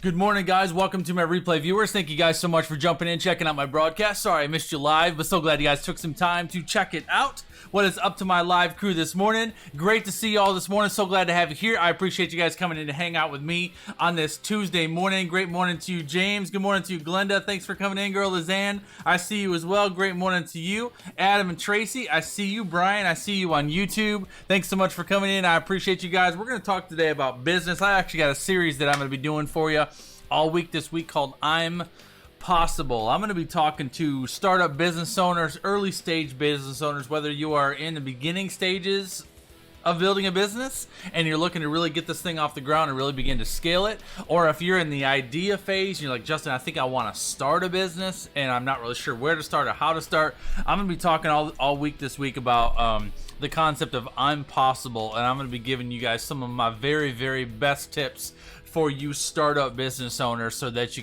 Good morning, guys. Welcome to my replay viewers. Thank you guys so much for jumping in, checking out my broadcast. Sorry I missed you live, but so glad you guys took some time to check it out. What is up to my live crew this morning? Great to see you all this morning. So glad to have you here. I appreciate you guys coming in to hang out with me on this Tuesday morning. Great morning to you, James. Good morning to you, Glenda. Thanks for coming in, girl. Lizanne, I see you as well. Great morning to you. Adam and Tracy, I see you. Brian, I see you on YouTube. Thanks so much for coming in. I appreciate you guys. We're going to talk today about business. I actually got a series that I'm going to be doing for you all week this week called I'm Possible. I'm going to be talking to startup business owners, early stage business owners, whether you are in the beginning stages of building a business and you're looking to really get this thing off the ground and really begin to scale it, or if you're in the idea phase, you're like, Justin, I think I want to start a business and I'm not really sure where to start or how to start. I'm going to be talking all week this week about the concept of I'm Possible, and I'm going to be giving you guys some of my very, very best tips for you startup business owners so that you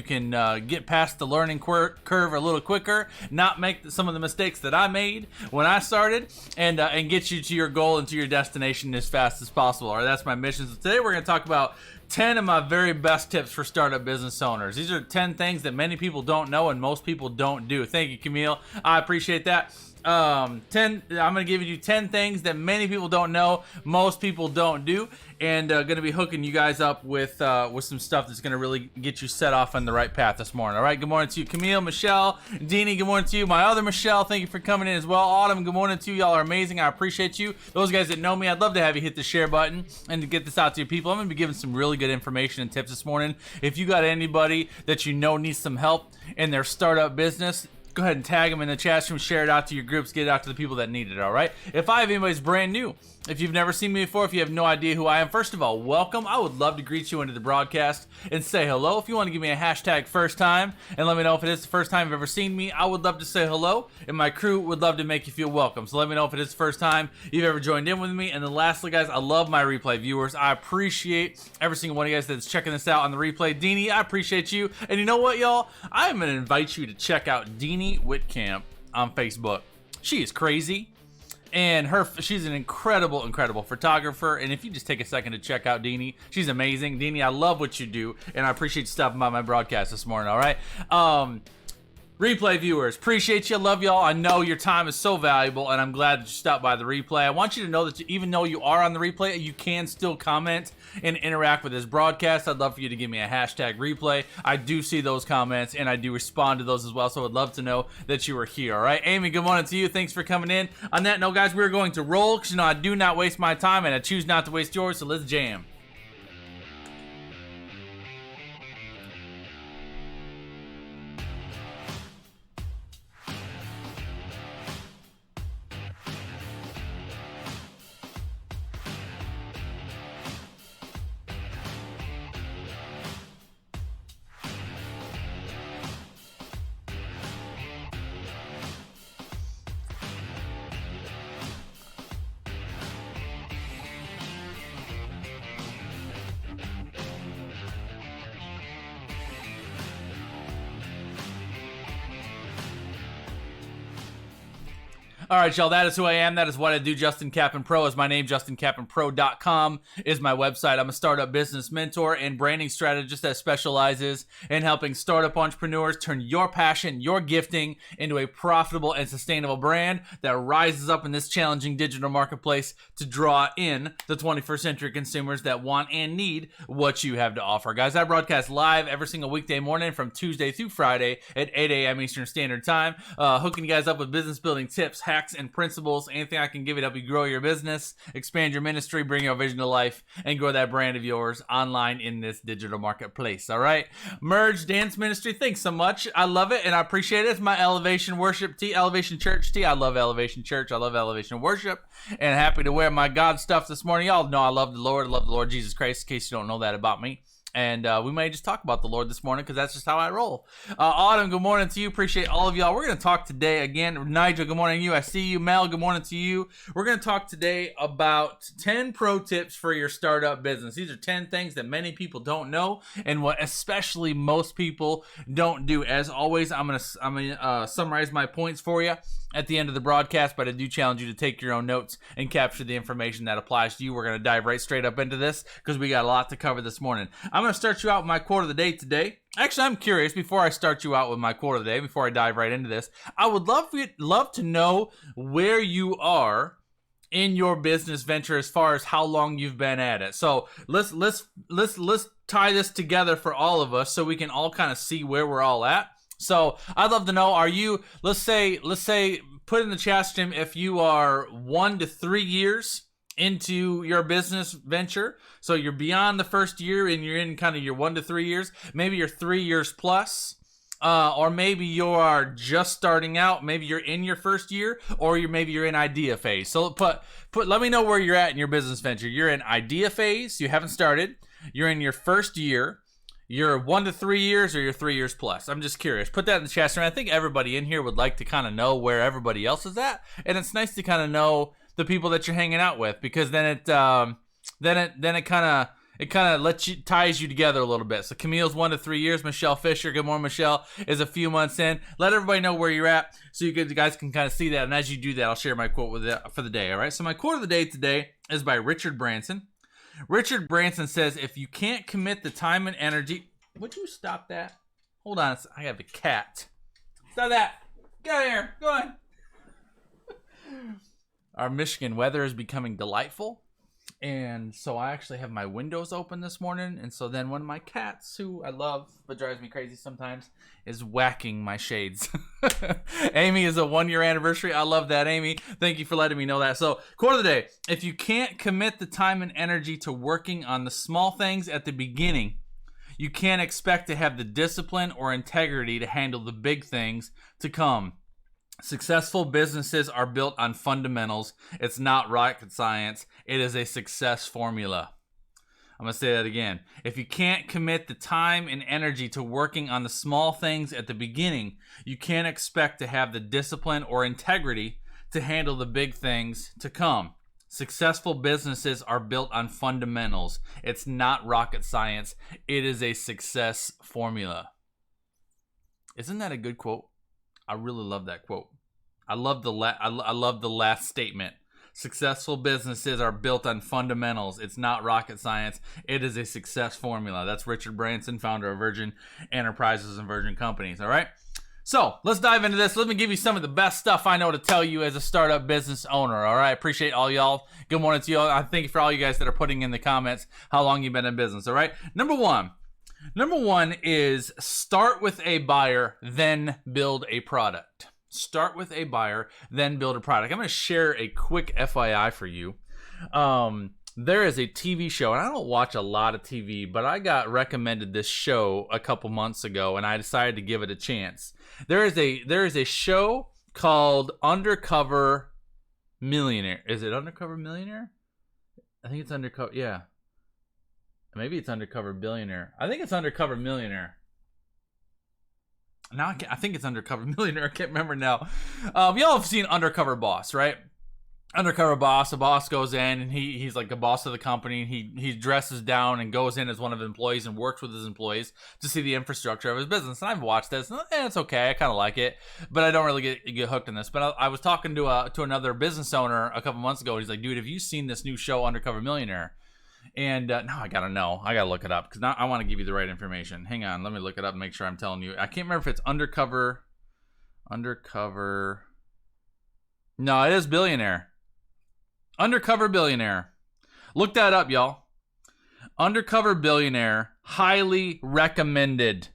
can get past the learning curve a little quicker, not make some of the mistakes that I made when I started, and get you to your goal and to your destination as fast as possible. All right, that's my mission. So today we're going to talk about 10 of my very best tips for startup business owners. These are 10 things that many people don't know and most people don't do. Thank you, Camille. I appreciate that. I'm going to give you 10 things that many people don't know, most people don't do, and going to be hooking you guys up with some stuff that's going to really get you set off on the right path this morning. All right, good morning to you, Camille, Michelle, Deanie, good morning to you. My other Michelle, thank you for coming in as well. Autumn, good morning to you. Y'all are amazing. I appreciate you. Those guys that know me, I'd love to have you hit the share button and to get this out to your people. I'm going to be giving some really good information and tips this morning. If you got anybody that you know needs some help in their startup business, go ahead and tag them in the chat room, share it out to your groups, get it out to the people that need it, all right? If anybody's brand new, if you've never seen me before, if you have no idea who I am, first of all, welcome. I would love to greet you into the broadcast and say hello. If you want to give me a hashtag first time and let me know if it is the first time you've ever seen me, I would love to say hello, and my crew would love to make you feel welcome. So let me know if it is the first time you've ever joined in with me. And then lastly, guys, I love my replay viewers. I appreciate every single one of you guys that's checking this out on the replay. Deanie, I appreciate you. And you know what, y'all? I am going to invite you to check out Deanie Whitcamp on Facebook. She is crazy. And she's an incredible photographer. And if you just take a second to check out Deanie, she's amazing. Deanie, I love what you do, and I appreciate you stopping by my broadcast this morning, all right? Replay viewers, appreciate you, love y'all. I know your time is so valuable, and I'm glad that you stopped by the replay. I want you to know that even though you are on the replay, you can still comment and interact with this broadcast. I'd love for you to give me a hashtag replay. I do see those comments, and I do respond to those as well, so I'd love to know that you were here, all right? Amy, good morning to you. Thanks for coming in. On that note, guys, we're going to roll, because, I do not waste my time, and I choose not to waste yours, so let's jam. All right, y'all, that is who I am. That is what I do. Justin Kaplan Pro is my name. JustinKaplanPro.com is my website. I'm a startup business mentor and branding strategist that specializes in helping startup entrepreneurs turn your passion, your gifting into a profitable and sustainable brand that rises up in this challenging digital marketplace to draw in the 21st century consumers that want and need what you have to offer. Guys, I broadcast live every single weekday morning from Tuesday through Friday at 8 a.m. Eastern Standard Time, hooking you guys up with business building tips, hacks, and principles, anything I can give you to help you grow your business, expand your ministry, bring your vision to life, and grow that brand of yours online in this digital marketplace. All right, Merge Dance Ministry, thanks so much. I love it and I appreciate it. It's my Elevation Worship tee, Elevation Church tee. I love Elevation Church. I love Elevation Worship, and happy to wear my God stuff this morning. Y'all know I love the Lord Jesus Christ, in case you don't know that about me. And we may just talk about the Lord this morning because that's just how I roll. Autumn, good morning to you. Appreciate all of y'all. We're going to talk today again. Nigel, good morning to you. I see you. Mel, good morning to you. We're going to talk today about 10 pro tips for your startup business. These are 10 things that many people don't know and what especially most people don't do. As always, I'm going to summarize my points for you. at the end of the broadcast, but I do challenge you to take your own notes and capture the information that applies to you. We're going to dive right straight up into this because we got a lot to cover this morning. I'm going to start you out with my quote of the day today. Actually, I'm curious, before I start you out with my quote of the day, before I dive right into this, I would love to know where you are in your business venture as far as how long you've been at it. So let's tie this together for all of us so we can all kind of see where we're all at. So I'd love to know, are you, let's say, put in the chat stream if you are 1 to 3 years into your business venture. So you're beyond the first year and you're in kind of your 1 to 3 years. Maybe you're 3 years plus, or maybe you are just starting out. Maybe you're in your first year, or maybe you're in idea phase. So let me know where you're at in your business venture. You're in idea phase. You haven't started. You're in your first year. You're 1 to 3 years, or you're 3 years plus. I'm just curious. Put that in the chat stream. I think everybody in here would like to kind of know where everybody else is at, and it's nice to kind of know the people that you're hanging out with, because then it kind of ties you together a little bit. So Camille's 1 to 3 years. Michelle Fisher, good morning, Michelle, is a few months in. Let everybody know where you're at so you guys can kind of see that. And as you do that, I'll share my quote for the day. All right. So my quote of the day today is by Richard Branson. Richard Branson says, if you can't commit the time and energy... Would you stop that? Hold on. I have a cat. Stop that. Get out of here. Go on. Our Michigan weather is becoming delightful. And so I actually have my windows open this morning. And so then one of my cats, who I love but drives me crazy sometimes, is whacking my shades. Amy is a 1-year anniversary. I love that, Amy. Thank you for letting me know that. So quote of the day: if you can't commit the time and energy to working on the small things at the beginning, you can't expect to have the discipline or integrity to handle the big things to come. Successful businesses are built on fundamentals. It's not rocket science. It is a success formula. I'm going to say that again. If you can't commit the time and energy to working on the small things at the beginning, you can't expect to have the discipline or integrity to handle the big things to come. Successful businesses are built on fundamentals. It's not rocket science. It is a success formula. Isn't that a good quote? I really love that quote. I love the last statement. Successful businesses are built on fundamentals. It's not rocket science. It is a success formula. That's Richard Branson, founder of Virgin Enterprises and Virgin Companies. All right. So let's dive into this. Let me give you some of the best stuff I know to tell you as a startup business owner. All right. Appreciate all y'all. Good morning to y'all. I thank you for all you guys that are putting in the comments how long you've been in business. All right. Number one is start with a buyer, then build a product. Start with a buyer, then build a product. I'm going to share a quick FYI for you. There is a TV show, and I don't watch a lot of TV, but I got recommended this show a couple months ago, and I decided to give it a chance. There is a show called Undercover Millionaire. Is it Undercover Millionaire? I think it's Undercover. Yeah. Maybe it's Undercover Billionaire. I think it's Undercover Millionaire. Now I think it's Undercover Millionaire. I can't remember now. Y'all have seen Undercover Boss, right? Undercover Boss. A boss goes in and he's like the boss of the company. And he dresses down and goes in as one of the employees and works with his employees to see the infrastructure of his business. And I've watched this. And it's okay. I kind of like it, but I don't really get hooked in this. But I was talking to another business owner a couple months ago. He's like, dude, have you seen this new show Undercover Millionaire? And now I gotta know. I gotta look it up because now I want to give you the right information. Hang on, let me look it up and make sure I'm telling you. I can't remember if it's Undercover. No, it is Billionaire. Undercover Billionaire. Look that up, y'all. Undercover Billionaire. Highly recommended.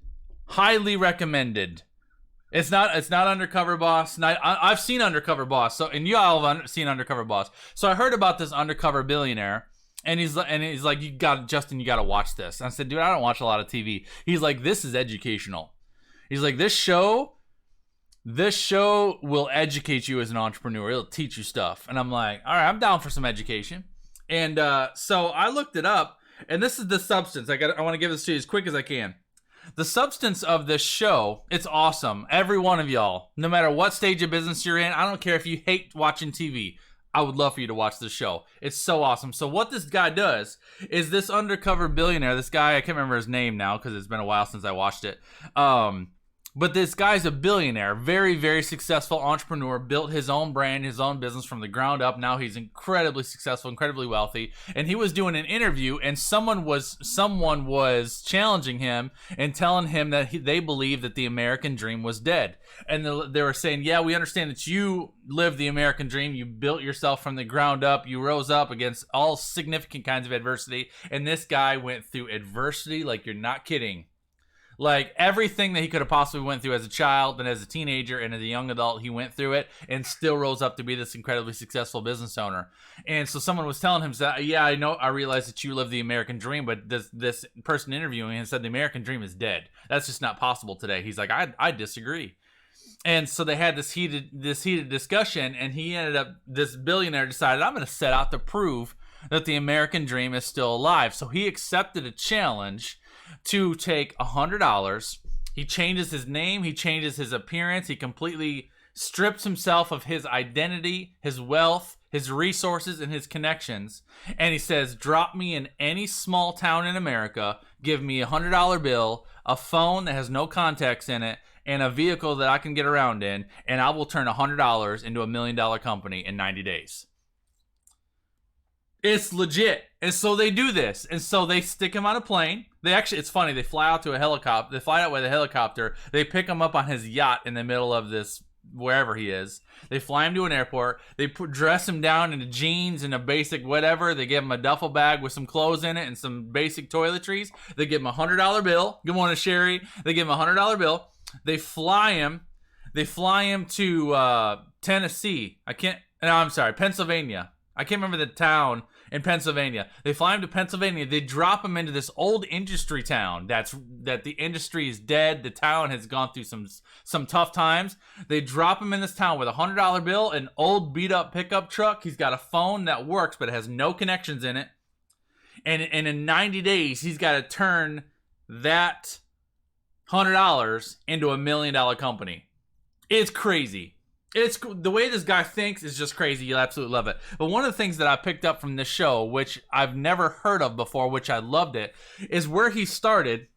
Highly recommended. It's not Undercover Boss. I've seen Undercover Boss. So, and you all have seen Undercover Boss. So I heard about this Undercover Billionaire. And he's like, Justin, you got to watch this. And I said, dude, I don't watch a lot of TV. He's like, this is educational. He's like, this show will educate you as an entrepreneur. It'll teach you stuff. And I'm like, all right, I'm down for some education. And so I looked it up, and this is the substance. I want to give this to you as quick as I can. The substance of this show, it's awesome. Every one of y'all, no matter what stage of business you're in, I don't care if you hate watching TV. I would love for you to watch this show. It's so awesome. So what this guy does is this Undercover Billionaire, this guy, I can't remember his name now because it's been a while since I watched it. But this guy's a billionaire, very, very successful entrepreneur, built his own brand, his own business from the ground up. Now he's incredibly successful, incredibly wealthy. And he was doing an interview, and someone was challenging him and telling him that they believed that the American dream was dead. And they were saying, yeah, we understand that you lived the American dream. You built yourself from the ground up. You rose up against all significant kinds of adversity. And this guy went through adversity like you're not kidding. Like everything that he could have possibly went through as a child and as a teenager and as a young adult, he went through it and still rose up to be this incredibly successful business owner. And so someone was telling him, yeah, I realize that you live the American dream, but this person interviewing him said the American dream is dead. That's just not possible today. He's like, I disagree. And so they had this heated discussion, and he ended up, this billionaire decided, I'm going to set out to prove that the American dream is still alive. So he accepted a challenge to take $100. He changes his name, he changes his appearance, he completely strips himself of his identity, his wealth, his resources, and his connections. And he says, drop me in any small town in America, give me $100 bill, a phone that has no contacts in it, and a vehicle that I can get around in, and I will turn $100 into $1 million company in 90 days. It's legit. And so they do this. And so they stick him on a plane. It's funny, they fly out to a helicopter. They fly out with a helicopter. They pick him up on his yacht in the middle of this, wherever he is. They fly him to an airport. They dress him down into jeans and a basic whatever. They give him a duffel bag with some clothes in it and some basic toiletries. They give him a $100 bill. Good morning, Sherry. They give him a $100 bill. They fly him to Tennessee. Pennsylvania. I can't remember the town in Pennsylvania. They fly him to Pennsylvania. They drop him into this old industry town. That the industry is dead. The town has gone through some tough times. They drop him in this town with a $100 bill, an old beat up pickup truck. He's got a phone that works but it has no connections in it. And in 90 days, he's got to turn that $100 into $1 million company. It's crazy. It's the way this guy thinks is just crazy. You'll absolutely love it. But one of the things that I picked up from this show, which I've never heard of before, which I loved it, is where he started.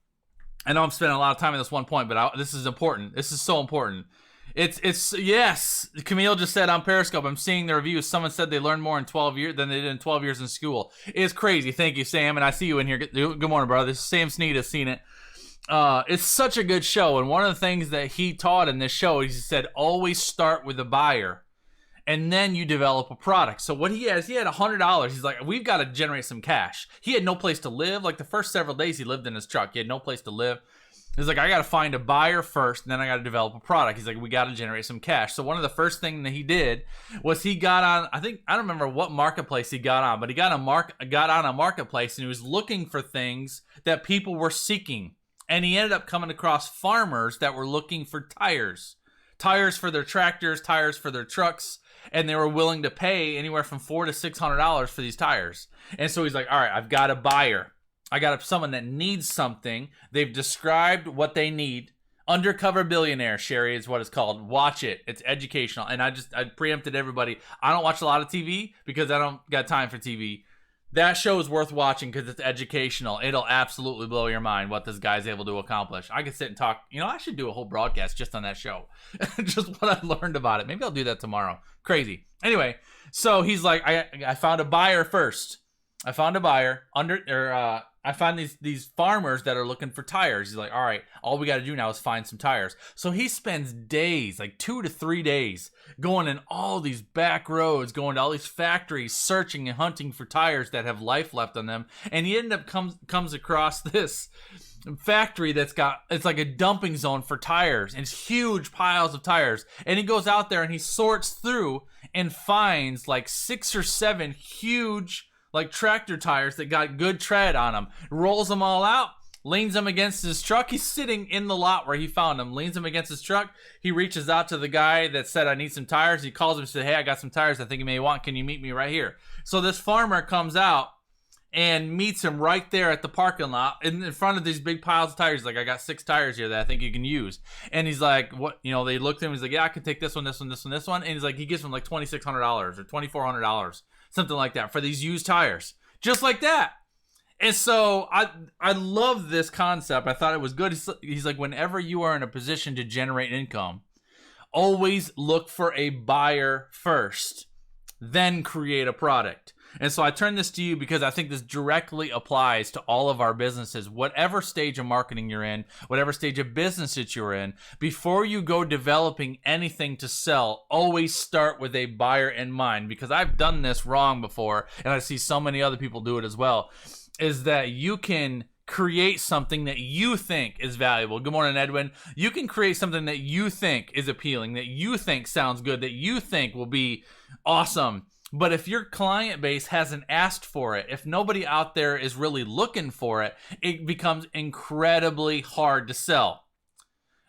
I know I'm spending a lot of time on this one point, but this is important. This is so important. It's yes. Camille just said on Periscope, I'm seeing the reviews. Someone said they learned more in 12 years than they did in 12 years in school. It's crazy. Thank you, Sam. And I see you in here. Good morning, brother. This is Sam Sneed has seen it. It's such a good show, and one of the things that he taught in this show is he said always start with a buyer and then you develop a product. So what he had $100. He's like, we've got to generate some cash. He had no place to live. Like the first several days he lived in his truck, he had no place to live. He's like, I got to find a buyer first, and then I got to develop a product. He's like, we got to generate some cash. So one of the first things that he did was he got on, I don't remember what marketplace he got on, but he got on a marketplace, and he was looking for things that people were seeking. And he ended up coming across farmers that were looking for tires for their tractors, tires for their trucks, and they were willing to pay anywhere from $400 to $600 for these tires. And so he's like, all right, I've got a buyer. I got someone that needs something. They've described what they need. Undercover Billionaire, Sherry, is what it's called. Watch it. It's educational. And I preempted everybody. I don't watch a lot of TV because I don't got time for TV. That show is worth watching because it's educational. It'll absolutely blow your mind what this guy's able to accomplish. I could sit and talk. I should do a whole broadcast just on that show. Just what I learned about it. Maybe I'll do that tomorrow. Crazy. Anyway, so he's like, I found a buyer first. I found a buyer I found these farmers that are looking for tires. He's like, all right, all we got to do now is find some tires. So he spends days, like 2 to 3 days, going in all these back roads, going to all these factories, searching and hunting for tires that have life left on them. And he ended up comes across this factory it's like a dumping zone for tires, and it's huge piles of tires. And he goes out there and he sorts through and finds like 6 or 7 huge like tractor tires that got good tread on them, rolls them all out, leans them against his truck. He's sitting in the lot where he found them, leans them against his truck. He reaches out to the guy that said, I need some tires. He calls him and says, hey, I got some tires I think you may want. Can you meet me right here? So this farmer comes out and meets him right there at the parking lot in front of these big piles of tires. He's like, I got 6 tires here that I think you can use. And he's like, what? They looked at him. He's like, yeah, I can take this one, this one, this one, this one. And he's like, he gives him like $2,600 or $2,400. Something like that for these used tires. Just like that. And so I love this concept. I thought it was good. He's like, whenever you are in a position to generate income, always look for a buyer first, then create a product. And so I turn this to you because I think this directly applies to all of our businesses. Whatever stage of marketing you're in, whatever stage of business that you're in, before you go developing anything to sell, always start with a buyer in mind, because I've done this wrong before, and I see so many other people do it as well, is that you can create something that you think is valuable. Good morning, Edwin. You can create something that you think is appealing, that you think sounds good, that you think will be awesome. But if your client base hasn't asked for it, if nobody out there is really looking for it, it becomes incredibly hard to sell.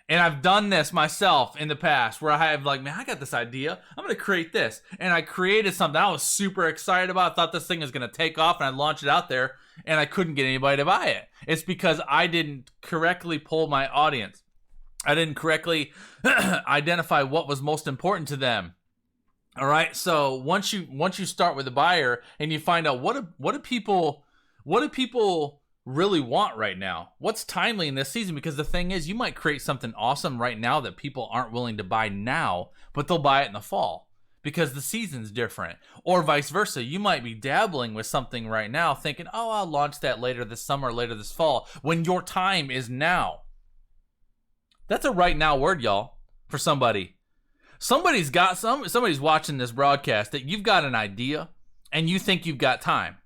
And I've done this myself in the past where I have like, man, I got this idea. I'm going to create this. And I created something I was super excited about. I thought this thing was going to take off, and I launched it out there, and I couldn't get anybody to buy it. It's because I didn't correctly poll my audience. I didn't correctly identify what was most important to them. All right. So once you start with a buyer and you find out what do people really want right now, what's timely in this season, because the thing is, you might create something awesome right now that people aren't willing to buy now, but they'll buy it in the fall because the season's different, or vice versa. You might be dabbling with something right now thinking, oh, I'll launch that later this summer, later this fall, when your time is now. That's a right now word, y'all, for somebody. Somebody's watching this broadcast that you've got an idea and you think you've got time.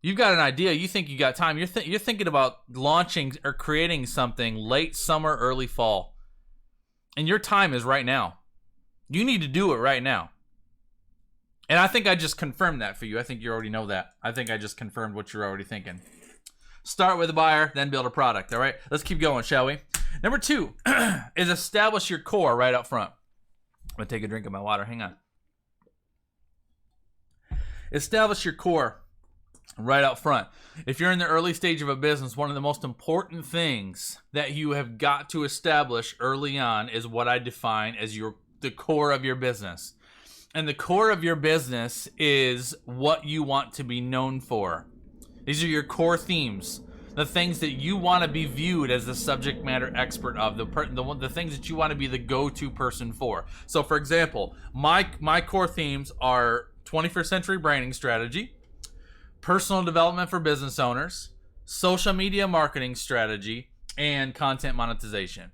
You've got an idea, you think you got time. You're thinking about launching or creating something late summer, early fall. And your time is right now. You need to do it right now. And I think I just confirmed that for you. I think you already know that. I think I just confirmed what you're already thinking. Start with a buyer, then build a product. All right, let's keep going, shall we? Number 2 is establish your core right up front. I'm going to take a drink of my water. Hang on. Establish your core right up front. If you're in the early stage of a business, one of the most important things that you have got to establish early on is what I define as the core of your business. And the core of your business is what you want to be known for. These are your core themes. The things that you want to be viewed as the subject matter expert of, the things that you want to be the go-to person for. So, for example, my core themes are 21st century branding strategy, personal development for business owners, social media marketing strategy, and content monetization.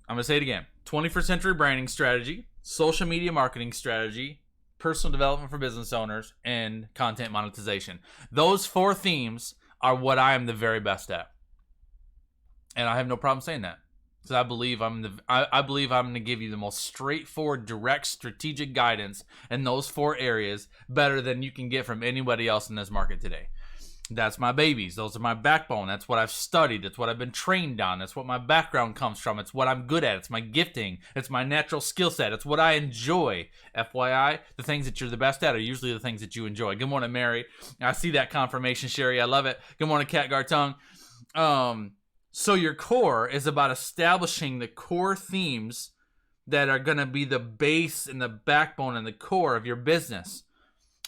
I'm going to say it again. 21st century branding strategy, social media marketing strategy, personal development for business owners, and content monetization. Those 4 themes are what I am the very best at, and I have no problem saying that. So I believe I'm going to give you the most straightforward, direct, strategic guidance in those 4 areas, better than you can get from anybody else in this market today. That's my babies. Those are my backbone. That's what I've studied. It's what I've been trained on. That's what my background comes from. It's what I'm good at. It's my gifting. It's my natural skill set. It's what I enjoy. FYI, the things that you're the best at are usually the things that you enjoy. Good morning, Mary. I see that confirmation, Sherry. I love it. Good morning, Kat Gartung. So your core is about establishing the core themes that are going to be the base and the backbone and the core of your business.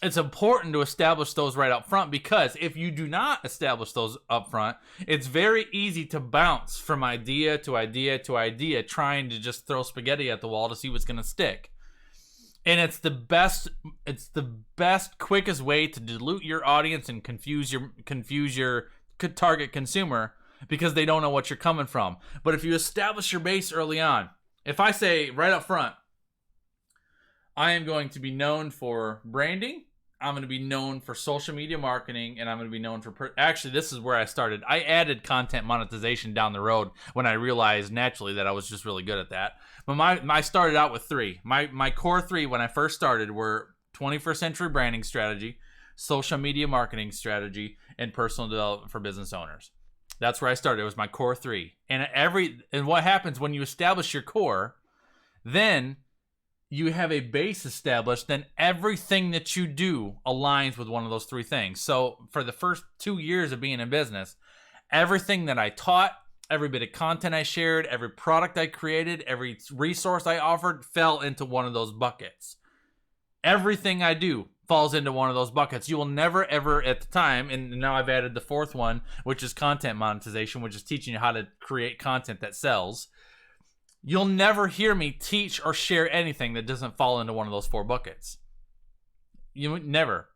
It's important to establish those right up front, because if you do not establish those up front, it's very easy to bounce from idea to idea to idea, trying to just throw spaghetti at the wall to see what's going to stick. And it's the best, quickest way to dilute your audience and confuse your target consumer, because they don't know what you're coming from. But if you establish your base early on, if I say right up front, I am going to be known for branding, I'm going to be known for social media marketing, and I'm going to be known for... Actually, this is where I started. I added content monetization down the road when I realized naturally that I was just really good at that. But I started out with 3. My core 3 when I first started were 21st century branding strategy, social media marketing strategy, and personal development for business owners. That's where I started. It was my core 3. And what happens when you establish your core, then you have a base established, then everything that you do aligns with one of those 3 things. So for the first 2 years of being in business, everything that I taught, every bit of content I shared, every product I created, every resource I offered fell into one of those buckets. Everything I do, falls into one of those buckets. You will never, ever at the time, and now I've added the fourth one, which is content monetization, which is teaching you how to create content that sells. You'll never hear me teach or share anything that doesn't fall into one of those 4 buckets. You never.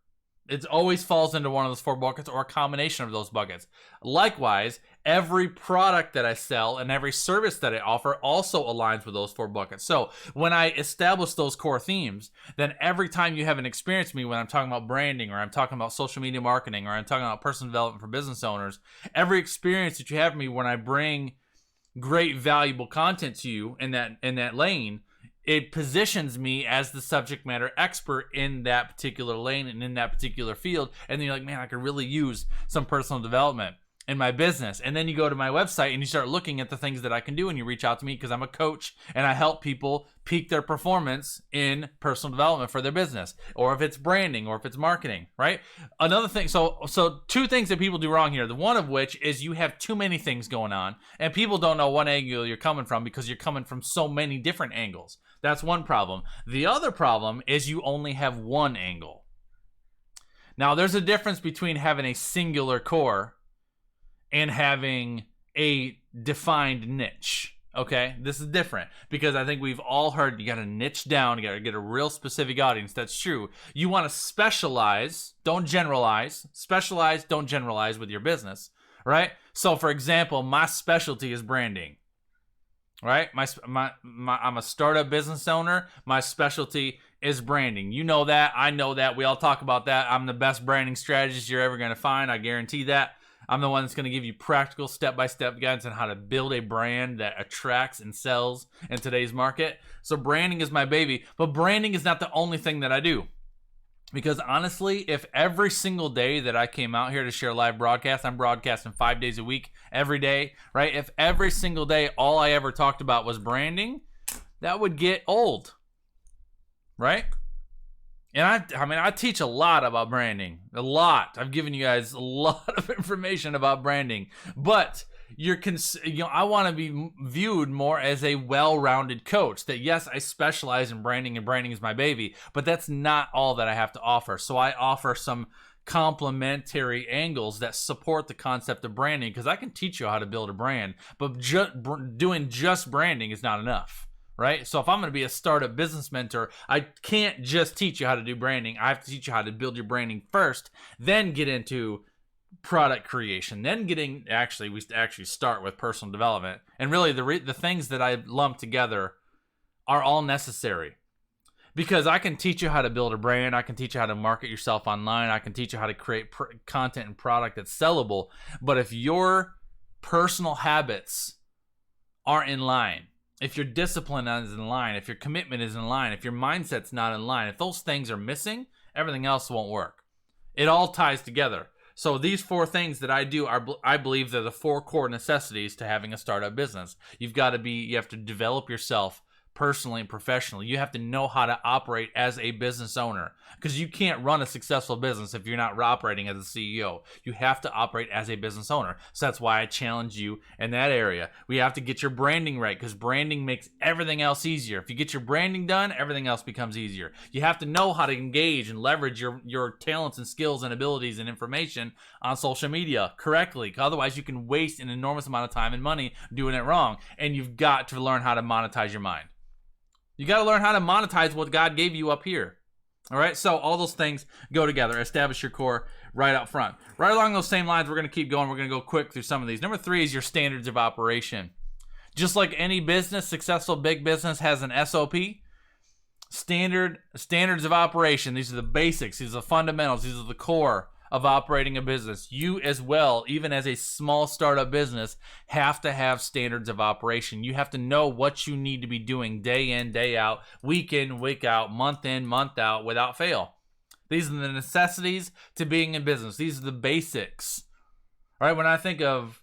It always falls into one of those 4 buckets or a combination of those buckets. Likewise, every product that I sell and every service that I offer also aligns with those 4 buckets. So when I establish those core themes, then every time you have an experience with me when I'm talking about branding, or I'm talking about social media marketing, or I'm talking about personal development for business owners, every experience that you have with me when I bring great valuable content to you in that lane, it positions me as the subject matter expert in that particular lane and in that particular field. And then you're like, man, I could really use some personal development in my business. And then you go to my website and you start looking at the things that I can do, and you reach out to me because I'm a coach and I help people peak their performance in personal development for their business, or if it's branding, or if it's marketing, right? Another thing, so 2 things that people do wrong here. The one of which is you have too many things going on and people don't know what angle you're coming from because you're coming from so many different angles. That's one problem. The other problem is you only have one angle. Now, there's a difference between having a singular core and having a defined niche. Okay, this is different because I think we've all heard you got to niche down, you got to get a real specific audience. That's true. You want to specialize, don't generalize. Specialize, don't generalize with your business, right? So, for example, my specialty is branding, right? I'm a startup business owner. My specialty is branding. You know that. I know that. We all talk about that. I'm the best branding strategist you're ever going to find. I guarantee that. I'm the one that's going to give you practical step-by-step guidance on how to build a brand that attracts and sells in today's market. So branding is my baby, but branding is not the only thing that I do. Because honestly, if every single day that I came out here to share live broadcasts, I'm broadcasting 5 days a week, every day, right? If every single day all I ever talked about was branding, that would get old, right? And I teach a lot about branding, a lot. I've given you guys a lot of information about branding, but I want to be viewed more as a well-rounded coach. That yes, I specialize in branding and branding is my baby, but that's not all that I have to offer. So I offer some complementary angles that support the concept of branding, because I can teach you how to build a brand, but doing just branding is not enough. Right? So if I'm going to be a startup business mentor, I can't just teach you how to do branding. I have to teach you how to build your branding first, then get into product creation, then we actually start with personal development. And really the things that I lump together are all necessary, because I can teach you how to build a brand. I can teach you how to market yourself online. I can teach you how to create content and product that's sellable. But if your personal habits aren't in line, if your discipline is in line, if your commitment is in line, if your mindset's not in line, if those things are missing, everything else won't work. It all ties together. So these 4 things that I do I believe they're the 4 core necessities to having a startup business. You have to develop yourself personally and professionally. You have to know how to operate as a business owner, because you can't run a successful business if you're not operating as a CEO. You have to operate as a business owner. So that's why I challenge you in that area. We have to get your branding right, because branding makes everything else easier. If you get your branding done, everything else becomes easier. You have to know how to engage and leverage your talents and skills and abilities and information on social media correctly. Otherwise, you can waste an enormous amount of time and money doing it wrong. And you've got to learn how to monetize your mind. You got to learn how to monetize what God gave you up here. All right, so all those things go together. Establish your core right up front. Right along those same lines, we're going to keep going. We're going to go quick through some of these. Number 3 is your standards of operation. Just like any business, successful big business has an SOP. Standards of operation. These are the basics. These are the fundamentals. These are the core of operating a business. You as well, even as a small startup business, have to have standards of operation. You have to know what you need to be doing day in, day out, week in, week out, month in, month out, without fail. These are the necessities to being in business. These are the basics. All right, when I think of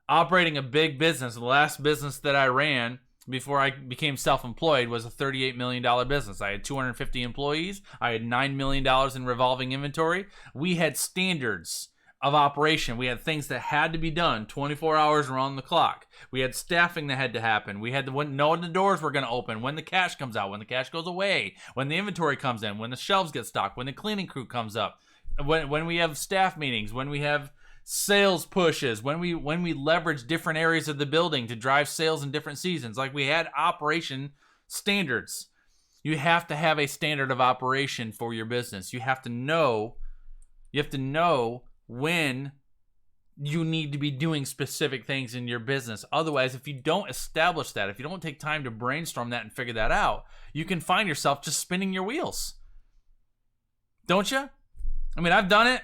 operating a big business, the last business that I ran before I became self-employed was a $38 million business. I had 250 employees. I had $9 million in revolving inventory. We had standards of operation. We had things that had to be done 24 hours around the clock. We had staffing that had to happen. We had to know when the doors were going to open, when the cash comes out, when the cash goes away, when the inventory comes in, when the shelves get stocked, when the cleaning crew comes up, when we have staff meetings, when we have sales pushes, when we leverage different areas of the building to drive sales in different seasons. Like, we had operation standards. You have to have a standard of operation for your business. You have to know when you need to be doing specific things in your business. Otherwise, if you don't establish that, if you don't take time to brainstorm that and figure that out, you can find yourself just spinning your wheels. Don't you? I mean, I've done it.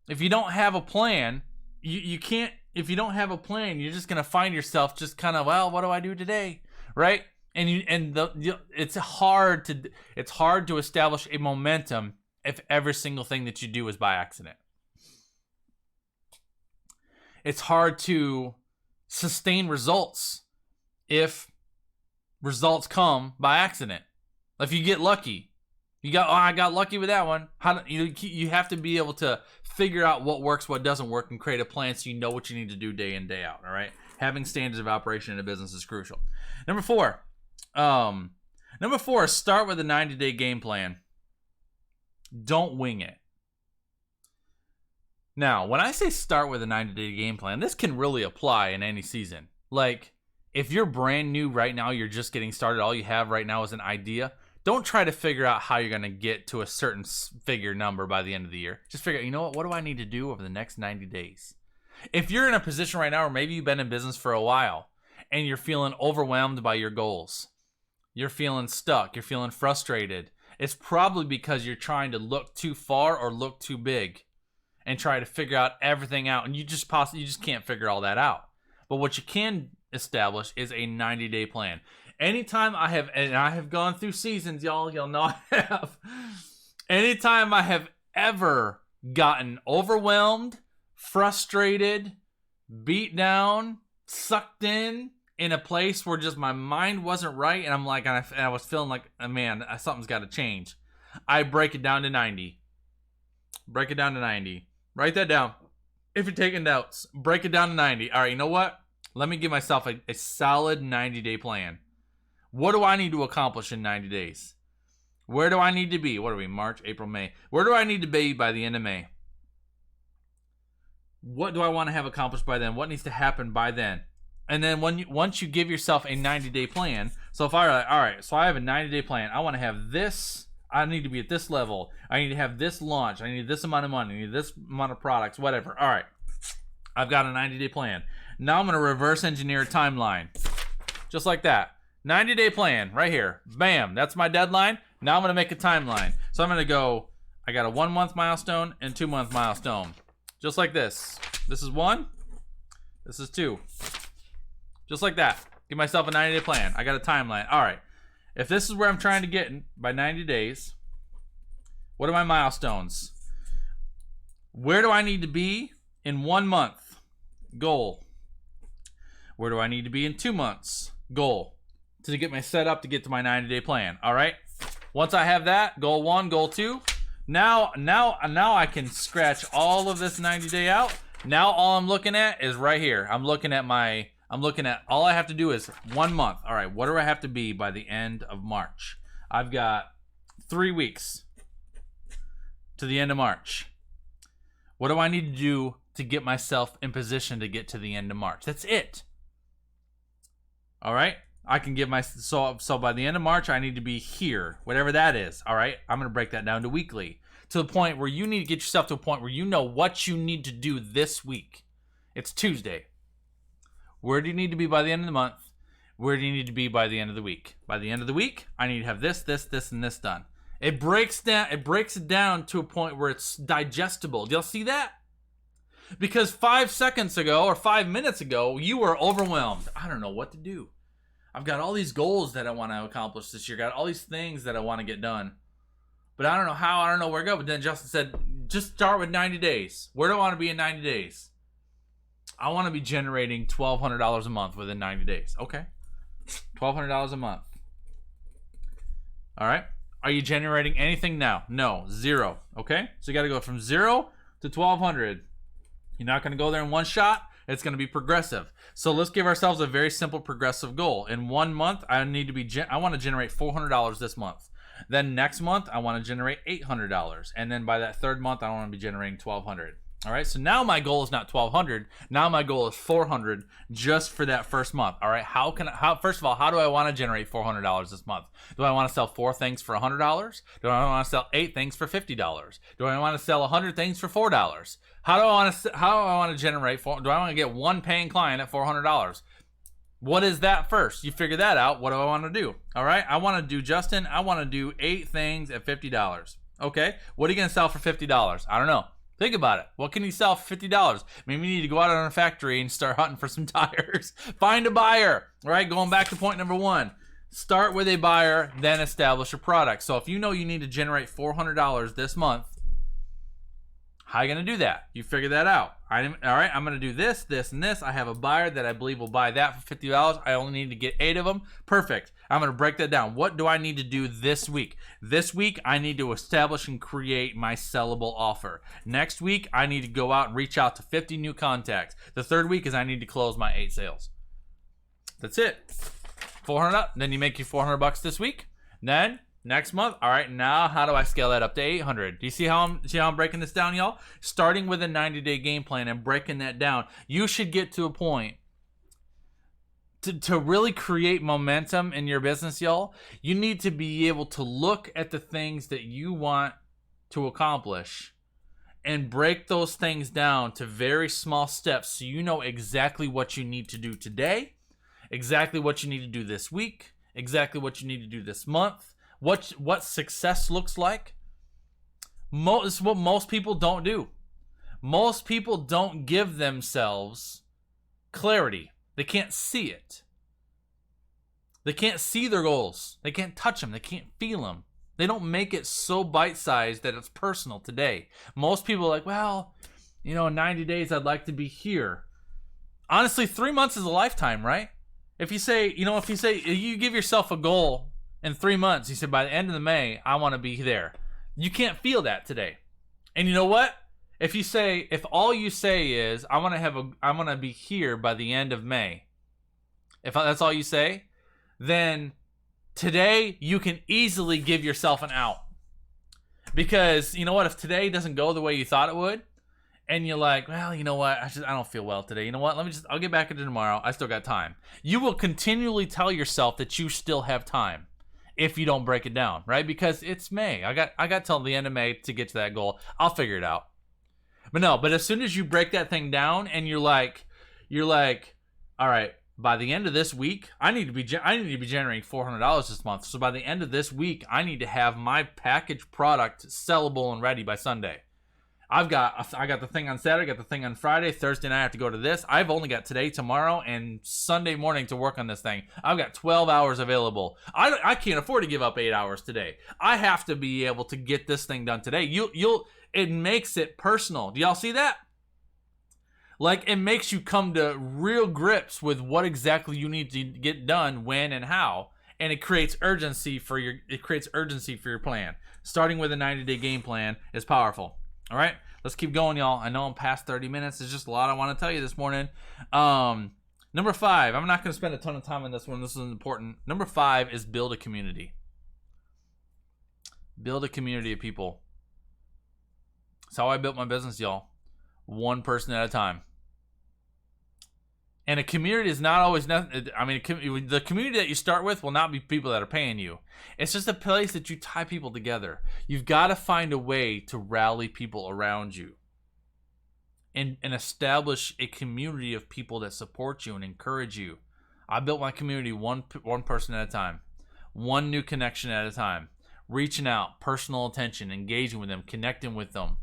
If you don't have a plan, you can't. If you don't have a plan, you're just gonna find yourself just kind of, well, what do I do today, right? It's hard to establish a momentum if every single thing that you do is by accident. It's hard to sustain results if results come by accident. If you get lucky, I got lucky with that one. You have to be able to figure out what works, what doesn't work, and create a plan so you know what you need to do day in, day out. All right, having standards of operation in a business is crucial. Number four, start with a 90-day game plan. Don't wing it. Now, when I say start with a 90-day game plan, this can really apply in any season. Like, if you're brand new right now, you're just getting started, all you have right now is an idea, don't try to figure out how you're going to get to a certain figure number by the end of the year. Just figure out, you know what do I need to do over the next 90 days? If you're in a position right now, or maybe you've been in business for a while, and you're feeling overwhelmed by your goals, you're feeling stuck, you're feeling frustrated, it's probably because you're trying to look too far or look too big and try to figure out everything out, and you just can't figure all that out. But what you can establish is a 90-day plan. Anytime I have gone through seasons, y'all know I have. Anytime I have ever gotten overwhelmed, frustrated, beat down, sucked in a place where just my mind wasn't right, and I was feeling like, man, something's got to change, I break it down to 90. Break it down to 90. Write that down. If you're taking notes, break it down to 90. All right, you know what? Let me give myself a solid 90-day plan. What do I need to accomplish in 90 days? Where do I need to be? What are we, March, April, May? Where do I need to be by the end of May? What do I want to have accomplished by then? What needs to happen by then? And then once you give yourself a 90-day plan, so if all right, so I have a 90-day plan. I want to have this. I need to be at this level. I need to have this launch. I need this amount of money. I need this amount of products, whatever. All right, I've got a 90-day plan. Now I'm going to reverse engineer a timeline. Just like that. 90-day plan right here. Bam, that's my deadline. Now I'm going to make a timeline. So I'm going to go, I got a 1-month milestone and 2-month milestone. Just like this. This is 1. This is 2. Just like that. Give myself a 90-day plan. I got a timeline. All right. If this is where I'm trying to get in by 90 days, what are my milestones? Where do I need to be in 1 month? Goal. Where do I need to be in 2 months? Goal. To get my setup to get to my 90-day plan. All right. Once I have that, goal 1, goal 2. Now I can scratch all of this 90-day out. Now all I'm looking at is right here. I'm looking at all I have to do is 1 month. All right. What do I have to be by the end of March? I've got 3 weeks to the end of March. What do I need to do to get myself in position to get to the end of March? That's it. All right. I can give so by the end of March, I need to be here, whatever that is. All right. I'm going to break that down to weekly, to the point where you need to get yourself to a point where you know what you need to do this week. It's Tuesday. Where do you need to be by the end of the month? Where do you need to be by the end of the week? By the end of the week, I need to have this, and this done. It breaks it down to a point where it's digestible. Do y'all see that? Because 5 seconds ago or 5 minutes ago, you were overwhelmed. I don't know what to do. I've got all these goals that I want to accomplish this year. Got all these things that I want to get done. But I don't know how. I don't know where to go. But then Justin said, just start with 90 days. Where do I want to be in 90 days? I want to be generating $1,200 a month within 90 days. Okay. $1,200 a month. All right. Are you generating anything now? No. 0. Okay. So you got to go from 0 to 1,200. You're not going to go there in one shot. It's going to be progressive. So let's give ourselves a very simple progressive goal. In 1 month, I want to generate $400 this month. Then next month, I want to generate $800. And then by that third month, I want to be generating $1,200. All right, so now my goal is not $1,200. Now my goal is $400 just for that first month. All right, first of all, how do I want to generate $400 this month? Do I want to sell 4 things for $100? Do I want to sell 8 things for $50? Do I want to sell 100 things for $4? How do I want to generate do I want to get one paying client at $400? What is that first? You figure that out. What do I want to do? All right, I want to do, Justin, I want to do 8 things at $50. Okay, what are you going to sell for $50? I don't know. Think about it. What can you sell for $50? Maybe you need to go out on a factory and start hunting for some tires. Find a buyer, right? Going back to point number 1. Start with a buyer, then establish a product. So if you know you need to generate $400 this month, how are you going to do that? You figure that out. All right, I'm going to do this, this, and this. I have a buyer that I believe will buy that for $50. I only need to get 8 of them. Perfect. I'm going to break that down. What do I need to do this week? This week, I need to establish and create my sellable offer. Next week, I need to go out and reach out to 50 new contacts. The third week is I need to close my 8 sales. That's it. 400 up. Then you make your $400 this week. Then next month, all right, now how do I scale that up to 800? Do you see how I'm breaking this down, y'all? Starting with a 90-day game plan and breaking that down, you should get to a point to really create momentum in your business, y'all. You need to be able to look at the things that you want to accomplish and break those things down to very small steps so you know exactly what you need to do today, exactly what you need to do this week, exactly what you need to do this month. What success looks like. This is what most people don't do. Most people don't give themselves clarity. They can't see it. They can't see their goals. They can't touch them. They can't feel them. They don't make it so bite-sized that it's personal today. Most people are like, well, in 90 days I'd like to be here. Honestly, 3 months is a lifetime, right? If you give yourself a goal in 3 months, you said by the end of May, I want to be there. You can't feel that today. And you know what? If all you say is, I want to be here by the end of May, if that's all you say, then today you can easily give yourself an out. Because you know what? If today doesn't go the way you thought it would, and you're like, well, you know what? I don't feel well today. You know what? I'll get back into tomorrow. I still got time. You will continually tell yourself that you still have time. If you don't break it down, right? Because it's May. I got till the end of May to get to that goal. I'll figure it out. But as soon as you break that thing down and you're like, all right, by the end of this week, I need to be generating $400 this month. So by the end of this week, I need to have my packaged product sellable and ready by Sunday. I got the thing on Saturday, got the thing on Friday, Thursday night I have to go to this. I've only got today, tomorrow, and Sunday morning to work on this thing. I've got 12 hours available. I can't afford to give up 8 hours today. I have to be able to get this thing done today. It makes it personal. Do y'all see that? Like, it makes you come to real grips with what exactly you need to get done, when, and how. And it creates urgency for your plan. Starting with a 90-day game plan is powerful. All right, let's keep going, y'all. I know I'm past 30 minutes. There's just a lot I want to tell you this morning. Number 5, I'm not going to spend a ton of time on this one. This is important. Number 5 is build a community. Build a community of people. That's how I built my business, y'all. One person at a time. And a community is not always nothing. I mean, the community that you start with will not be people that are paying you. It's just a place that you tie people together. You've got to find a way to rally people around you and establish a community of people that support you and encourage you. I built my community one person at a time, one new connection at a time, reaching out, personal attention, engaging with them, connecting with them.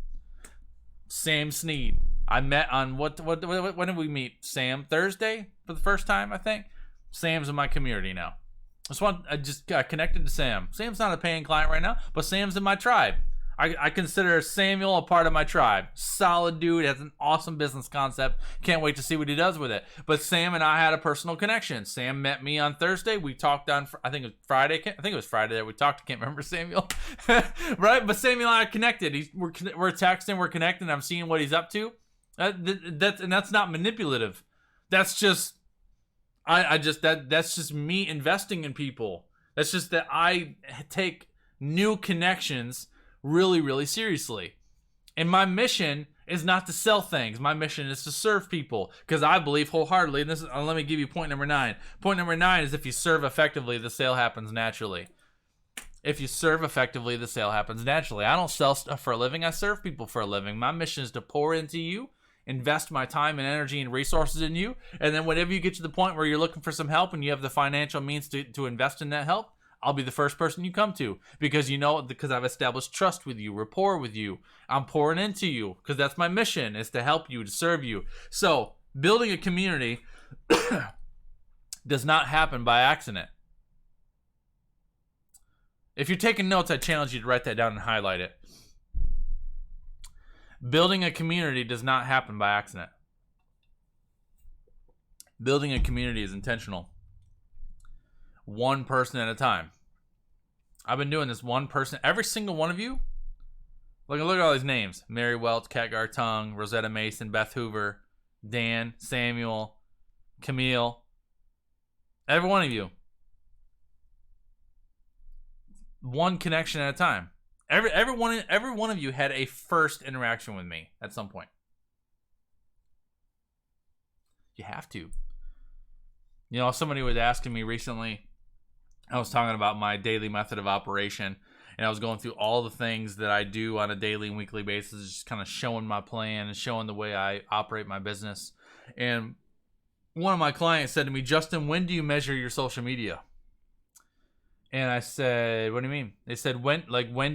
Sam Sneed. I met on when did we meet? Sam, Thursday for the first time, I think. Sam's in my community now. I just got connected to Sam. Sam's not a paying client right now, but Sam's in my tribe. I consider Samuel a part of my tribe. Solid dude, has an awesome business concept. Can't wait to see what he does with it. But Sam and I had a personal connection. Sam met me on Thursday. We talked on, I think it was Friday. I think it was Friday that we talked. I can't remember, Samuel. Right? But Samuel and I are connected. We're texting, we're connecting. I'm seeing what he's up to. That's not manipulative. That's just, that's just me investing in people. That's just that I take new connections really, really seriously. And my mission is not to sell things. My mission is to serve people, because I believe wholeheartedly, and this is, let me give you point number 9. Point number 9 is if you serve effectively, the sale happens naturally. If you serve effectively, the sale happens naturally. I don't sell stuff for a living. I serve people for a living. My mission is to pour into you, invest my time and energy and resources in you, and then whenever you get to the point where you're looking for some help and you have the financial means to invest in that help, I'll be the first person you come to, because because I've established trust with you, rapport with you. I'm pouring into you because that's my mission, is to help you, to serve you. So building a community does not happen by accident. If you're taking notes, I challenge you to write that down and highlight it. Building a community does not happen by accident. Building a community is intentional. One person at a time. I've been doing this one person. Every single one of you. Look at all these names. Mary Welch, Kat Gartung, Rosetta Mason, Beth Hoover, Dan, Samuel, Camille. Every one of you. One connection at a time. Every one of you had a first interaction with me at some point. You have to. You know, somebody was asking me recently, I was talking about my daily method of operation, and I was going through all the things that I do on a daily and weekly basis, just kind of showing my plan and showing the way I operate my business. And one of my clients said to me, Justin, when do you measure your social media? And I said, what do you mean? They said, when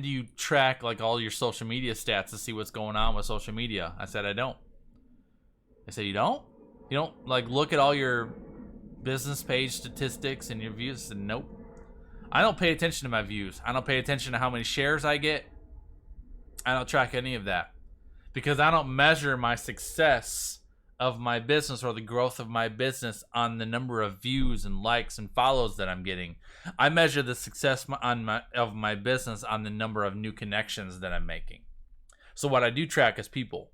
do you track like all your social media stats to see what's going on with social media? I said, I don't. They said, you don't? You don't like look at all your business page statistics and your views? I said, nope. I don't pay attention to my views. I don't pay attention to how many shares I get. I don't track any of that, because I don't measure my success of my business or the growth of my business on the number of views and likes and follows that I'm getting. I measure the success of my business on the number of new connections that I'm making. So what I do track is people.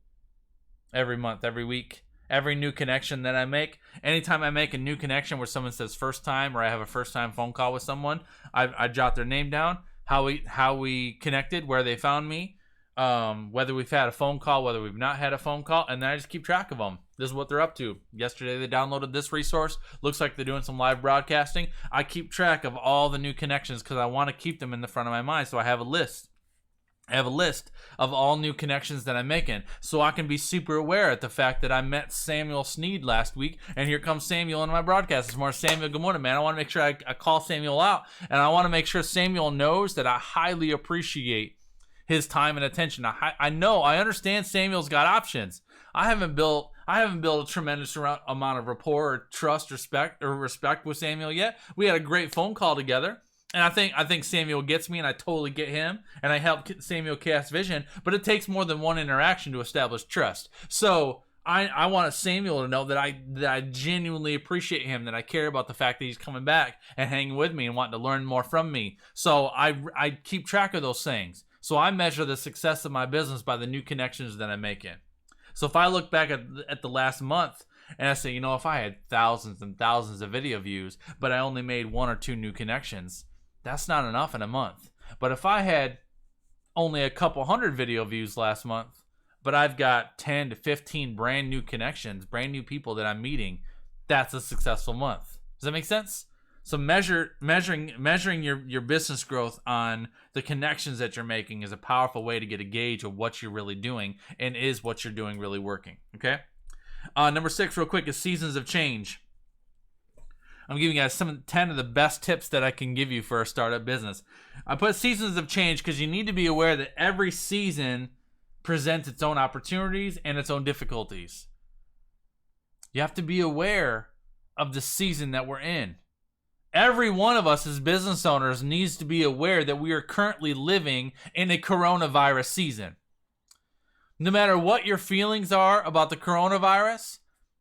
Every month, every week, every new connection that I make. Anytime I make a new connection where someone says first time, or I have a first time phone call with someone, I jot their name down, how we connected, where they found me, whether we've had a phone call, whether we've not had a phone call, and then I just keep track of them. This is what they're up to. Yesterday they downloaded this resource. Looks like they're doing some live broadcasting. I keep track of all the new connections because I want to keep them in the front of my mind. So I have a list. I have a list of all new connections that I'm making, so I can be super aware at the fact that I met Samuel Sneed last week, and here comes Samuel in my broadcast this morning. Samuel, good morning, man. I want to make sure I call Samuel out, and I want to make sure Samuel knows that I highly appreciate his time and attention. I understand Samuel's got options. I haven't built a tremendous amount of rapport or trust, respect with Samuel yet. We had a great phone call together. And I think Samuel gets me, and I totally get him, and I help Samuel cast vision, but it takes more than one interaction to establish trust. So I want Samuel to know that I genuinely appreciate him, that I care about the fact that he's coming back and hanging with me and wanting to learn more from me. So I keep track of those things. So I measure the success of my business by the new connections that I'm making. So if I look back at the last month, and I say, if I had thousands and thousands of video views, but I only made 1 or 2 new connections, that's not enough in a month. But if I had only a couple hundred video views last month, but I've got 10 to 15 brand new connections, brand new people that I'm meeting, that's a successful month. Does that make sense? So measuring your business growth on the connections that you're making is a powerful way to get a gauge of what you're really doing, and is what you're doing really working. Okay. Number 6, real quick, is seasons of change. I'm giving you guys 10 of the best tips that I can give you for a startup business. I put seasons of change because you need to be aware that every season presents its own opportunities and its own difficulties. You have to be aware of the season that we're in. Every one of us as business owners needs to be aware that we are currently living in a coronavirus season. No matter what your feelings are about the coronavirus,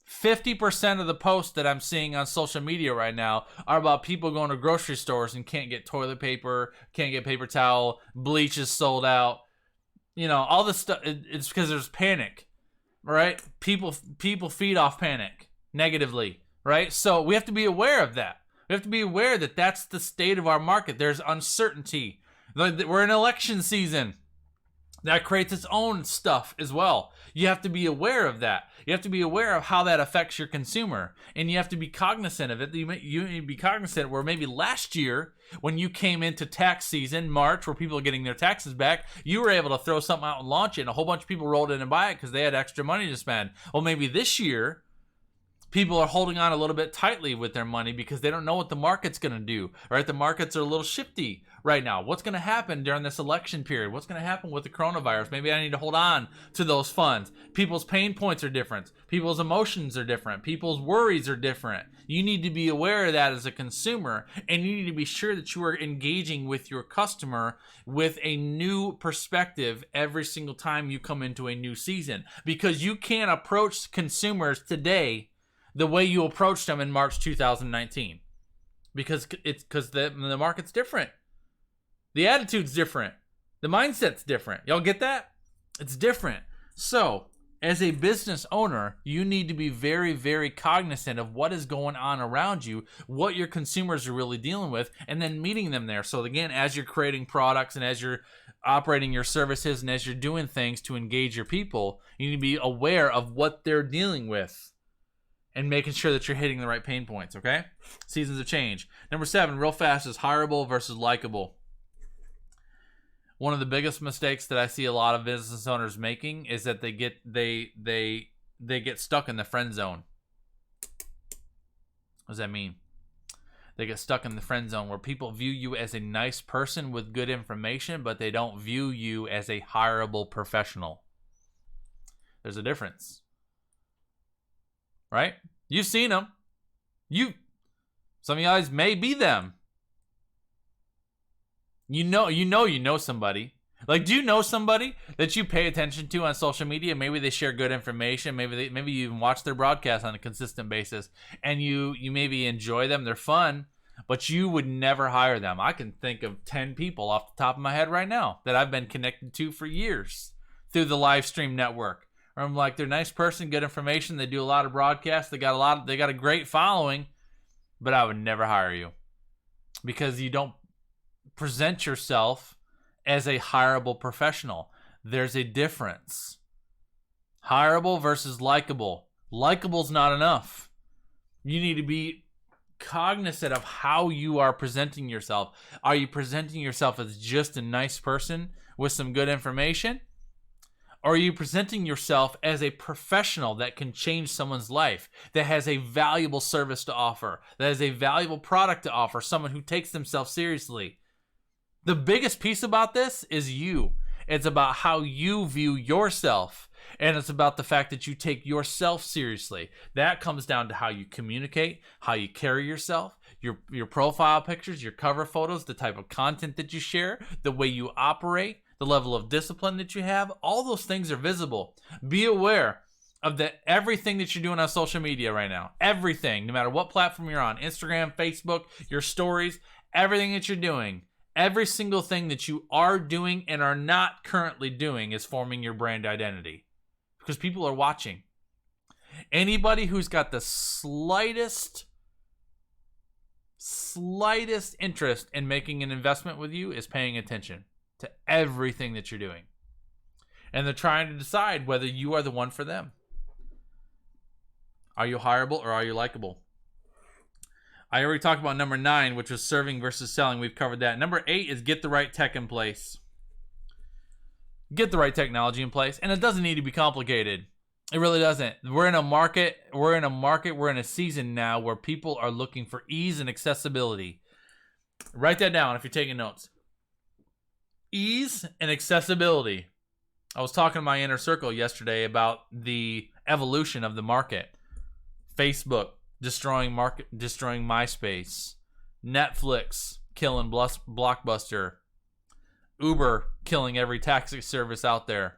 50% of the posts that I'm seeing on social media right now are about people going to grocery stores and can't get toilet paper, can't get paper towel, bleach is sold out. You know, all this stuff, it's because there's panic, right? People feed off panic negatively, right? So we have to be aware of that. We have to be aware that that's the state of our market. There's uncertainty. We're in election season. That creates its own stuff as well. You have to be aware of that. You have to be aware of how that affects your consumer. And you have to be cognizant of it. You need to be cognizant where maybe last year, when you came into tax season, March, where people are getting their taxes back, you were able to throw something out and launch it, and a whole bunch of people rolled in and buy it because they had extra money to spend. Well, maybe this year, people are holding on a little bit tightly with their money because they don't know what the market's going to do, right? The markets are a little shifty right now. What's going to happen during this election period? What's going to happen with the coronavirus? Maybe I need to hold on to those funds. People's pain points are different. People's emotions are different. People's worries are different. You need to be aware of that as a consumer, and you need to be sure that you are engaging with your customer with a new perspective every single time you come into a new season, because you can't approach consumers today the way you approached them in March 2019, because the market's different, the attitude's different, the mindset's different. Y'all get that? It's different. So as a business owner, you need to be very, very cognizant of what is going on around you, what your consumers are really dealing with, and then meeting them there. So again, as you're creating products and as you're operating your services and as you're doing things to engage your people, you need to be aware of what they're dealing with and making sure that you're hitting the right pain points, okay? Seasons of change. Number 7, real fast, is hireable versus likable. One of the biggest mistakes that I see a lot of business owners making is that they get stuck in the friend zone. What does that mean? They get stuck in the friend zone where people view you as a nice person with good information, but they don't view you as a hireable professional. There's a difference. Right? You've seen them. Some of you guys may be them. You know somebody. Like, do you know somebody that you pay attention to on social media? Maybe they share good information. Maybe you even watch their broadcasts on a consistent basis, and you maybe enjoy them. They're fun, but you would never hire them. I can think of 10 people off the top of my head right now that I've been connected to for years through the live stream network. I'm like, they're a nice person, good information. They do a lot of broadcasts. They got a great following, but I would never hire you because you don't present yourself as a hireable professional. There's a difference. Hireable versus likable. Likable's not enough. You need to be cognizant of how you are presenting yourself. Are you presenting yourself as just a nice person with some good information? Or are you presenting yourself as a professional that can change someone's life, that has a valuable service to offer, that has a valuable product to offer, someone who takes themselves seriously? The biggest piece about this is you. It's about how you view yourself, and it's about the fact that you take yourself seriously. That comes down to how you communicate, how you carry yourself, your profile pictures, your cover photos, the type of content that you share, the way you operate, the level of discipline that you have. All those things are visible. Be aware of everything that you're doing on social media right now. Everything, no matter what platform you're on, Instagram, Facebook, your stories, everything that you're doing, every single thing that you are doing and are not currently doing is forming your brand identity, because people are watching. Anybody who's got the slightest interest in making an investment with you is paying attention to everything that you're doing. And they're trying to decide whether you are the one for them. Are you hireable or are you likable? I already talked about number 9, which was serving versus selling. We've covered that. Number 8 is get the right tech in place. Get the right technology in place. And it doesn't need to be complicated. It really doesn't. We're in a season now where people are looking for ease and accessibility. Write that down if you're taking notes. Ease and accessibility. I was talking to my inner circle yesterday about the evolution of the market. Facebook destroying MySpace. Netflix killing Blockbuster. Uber killing every taxi service out there.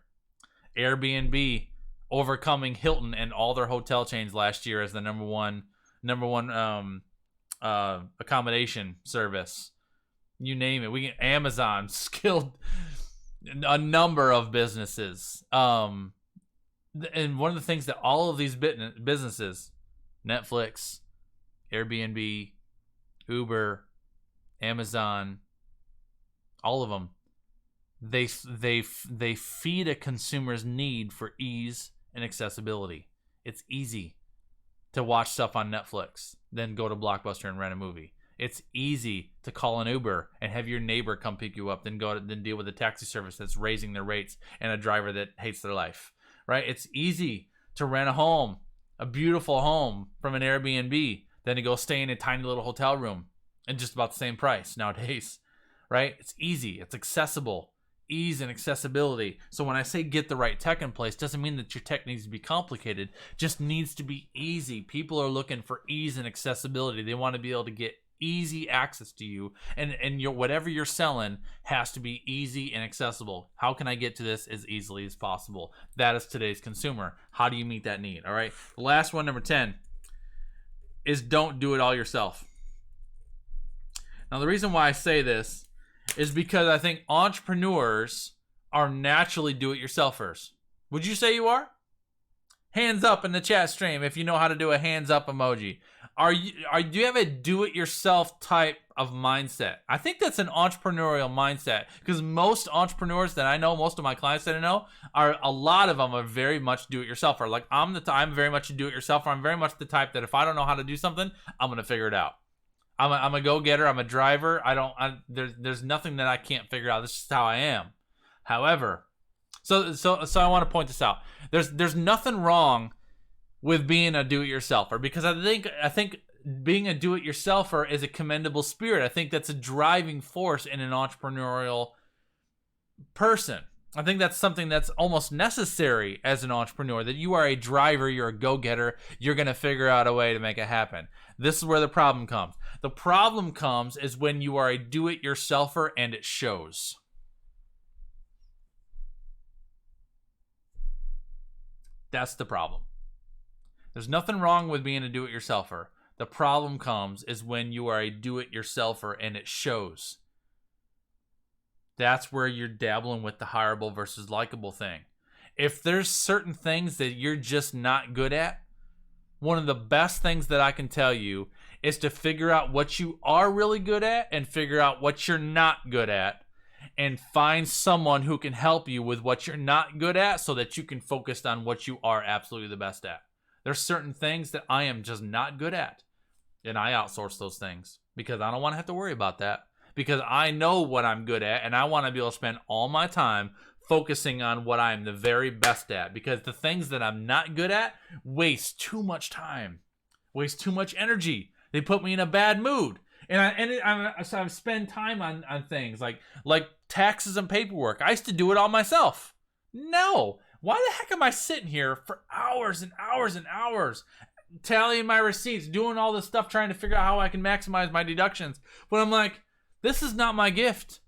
Airbnb overcoming Hilton and all their hotel chains last year as the number one accommodation service. You name it. Amazon skilled a number of businesses. And one of the things that all of these businesses, Netflix, Airbnb, Uber, Amazon, all of them, they feed a consumer's need for ease and accessibility. It's easy to watch stuff on Netflix, then go to Blockbuster and rent a movie. It's easy to call an Uber and have your neighbor come pick you up, then deal with a taxi service that's raising their rates and a driver that hates their life, right? It's easy to rent a home, a beautiful home from an Airbnb, then to go stay in a tiny little hotel room and just about the same price nowadays, right? It's easy. It's accessible. Ease and accessibility. So when I say get the right tech in place, doesn't mean that your tech needs to be complicated. Just needs to be easy. People are looking for ease and accessibility. They want to be able to get easy access to you, and your whatever you're selling has to be easy and accessible. How can I get to this as easily as possible? That is today's consumer. How do you meet that need? All right. The last one, number 10, is don't do it all yourself. Now, the reason why I say this is because I think entrepreneurs are naturally do-it-yourselfers. Would you say you are? Hands up in the chat stream if you know how to do a hands up emoji. Do you have a do-it-yourself type of mindset? I think that's an entrepreneurial mindset, because most entrepreneurs that I know, most of my clients that I know, a lot of them are very much do-it-yourselfer. Like I'm very much a do-it-yourselfer. I'm very much the type that if I don't know how to do something, I'm gonna figure it out. I'm a go-getter. I'm a driver. There's nothing that I can't figure out. This is how I am. However, so I want to point this out. There's nothing wrong with being a do-it-yourselfer, because I think being a do-it-yourselfer is a commendable spirit. I think that's a driving force in an entrepreneurial person. I think that's something that's almost necessary as an entrepreneur, that you are a driver, you're a go-getter, you're going to figure out a way to make it happen. This is where the problem comes. The problem comes is when you are a do-it-yourselfer and it shows. That's the problem. There's nothing wrong with being a do-it-yourselfer. The problem comes is when you are a do-it-yourselfer and it shows. That's where you're dabbling with the hireable versus likable thing. If there's certain things that you're just not good at, one of the best things that I can tell you is to figure out what you are really good at and figure out what you're not good at, and find someone who can help you with what you're not good at so that you can focus on what you are absolutely the best at. There's certain things that I am just not good at, and I outsource those things because I don't want to have to worry about that, because I know what I'm good at, and I want to be able to spend all my time focusing on what I'm the very best at, because the things that I'm not good at waste too much time, waste too much energy. They put me in a bad mood. So I've spent time on things like taxes and paperwork. I used to do it all myself. No. Why the heck am I sitting here for hours and hours and hours tallying my receipts, doing all this stuff, trying to figure out how I can maximize my deductions? But I'm like, this is not my gift.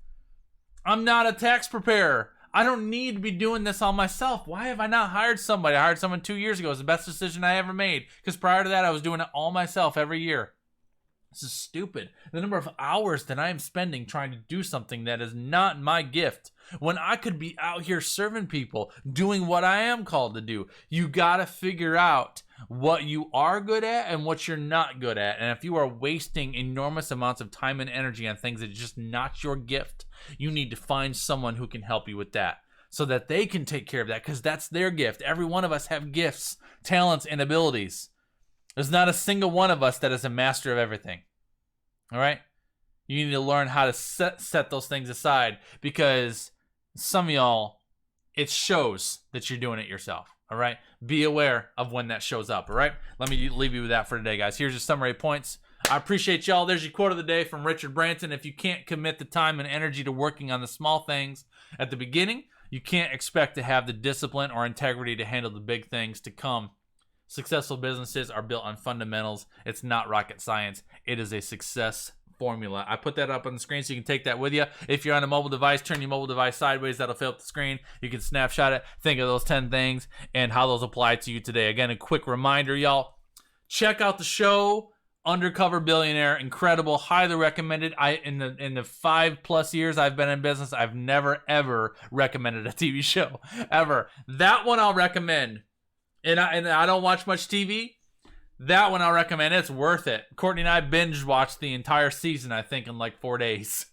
I'm not a tax preparer. I don't need to be doing this all myself. Why have I not hired somebody? I hired someone 2 years ago. It was the best decision I ever made, because prior to that, I was doing it all myself every year. This is stupid. The number of hours that I am spending trying to do something that is not my gift, when I could be out here serving people, doing what I am called to do. You got to figure out what you are good at and what you're not good at. And if you are wasting enormous amounts of time and energy on things that are just not your gift, you need to find someone who can help you with that, so that they can take care of that, because that's their gift. Every one of us have gifts, talents, and abilities. There's not a single one of us that is a master of everything. All right? You need to learn how to set those things aside, because some of y'all, it shows that you're doing it yourself. All right? Be aware of when that shows up. All right? Let me leave you with that for today, guys. Here's your summary points. I appreciate y'all. There's your quote of the day from Richard Branson. If you can't commit the time and energy to working on the small things at the beginning, you can't expect to have the discipline or integrity to handle the big things to come. Successful businesses are built on fundamentals. It's not rocket science. It is a success formula. I put that up on the screen so you can take that with you. If you're on a mobile device, turn your mobile device sideways. That'll fill up the screen. You can snapshot it, think of those 10 things, and how those apply to you today. Again, a quick reminder, y'all. Check out the show, Undercover Billionaire. Incredible. Highly recommended. In the 5+ years I've been in business, I've never, ever recommended a TV show. Ever. That one I'll recommend. And I don't watch much TV. That one I'll recommend. It's worth it. Courtney and I binge watched the entire season, I think, in like 4 days.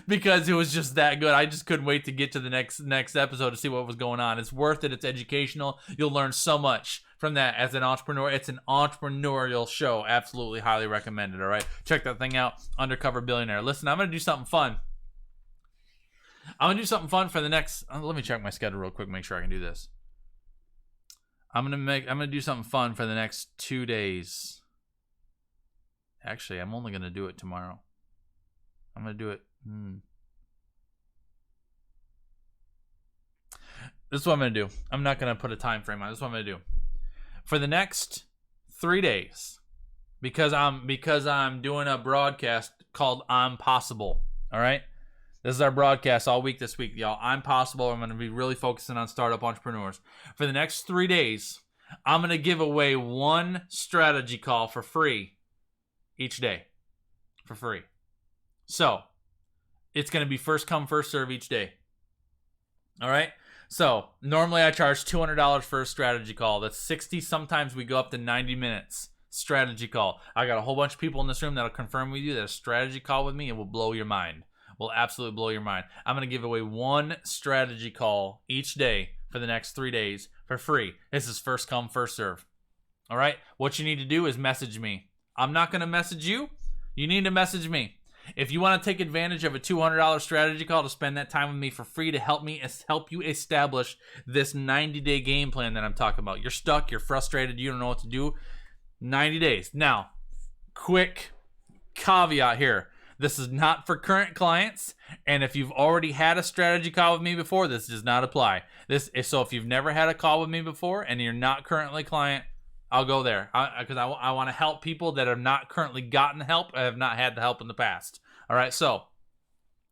Because it was just that good. I just couldn't wait to get to the next episode to see what was going on. It's worth it. It's educational. You'll learn so much from that as an entrepreneur. It's an entrepreneurial show. Absolutely highly recommended, all right? Check that thing out, Undercover Billionaire. Listen, I'm going to do something fun. I'm going to do something fun for the next... Let me check my schedule real quick, make sure I can do this. I'm gonna do something fun for the next 2 days. Actually, I'm only gonna do it tomorrow. I'm gonna do it. This is what I'm gonna do. I'm not gonna put a time frame on it. This is what I'm gonna do. For the next 3 days, because I'm doing a broadcast called I'm Possible. All right. This is our broadcast all week this week, y'all. I'm Possible. I'm going to be really focusing on startup entrepreneurs. For the next 3 days, I'm going to give away one strategy call for free each day. For free. So, it's going to be first come, first serve each day. All right? So, normally I charge $200 for a strategy call. That's 60. Sometimes we go up to 90 minutes. Strategy call. I got a whole bunch of people in this room that'll confirm with you that a strategy call with me, it will blow your mind. Will absolutely blow your mind. I'm going to give away one strategy call each day for the next 3 days for free. This is first come, first serve. All right? What you need to do is message me. I'm not going to message you. You need to message me. If you want to take advantage of a $200 strategy call to spend that time with me for free to help you establish this 90-day game plan that I'm talking about. You're stuck. You're frustrated. You don't know what to do. 90 days. Now, quick caveat here. This is not for current clients, and if you've already had a strategy call with me before, this does not apply. So if you've never had a call with me before and you're not currently a client, I'll go there because I want to help people that have not currently gotten help, have not had the help in the past. All right, so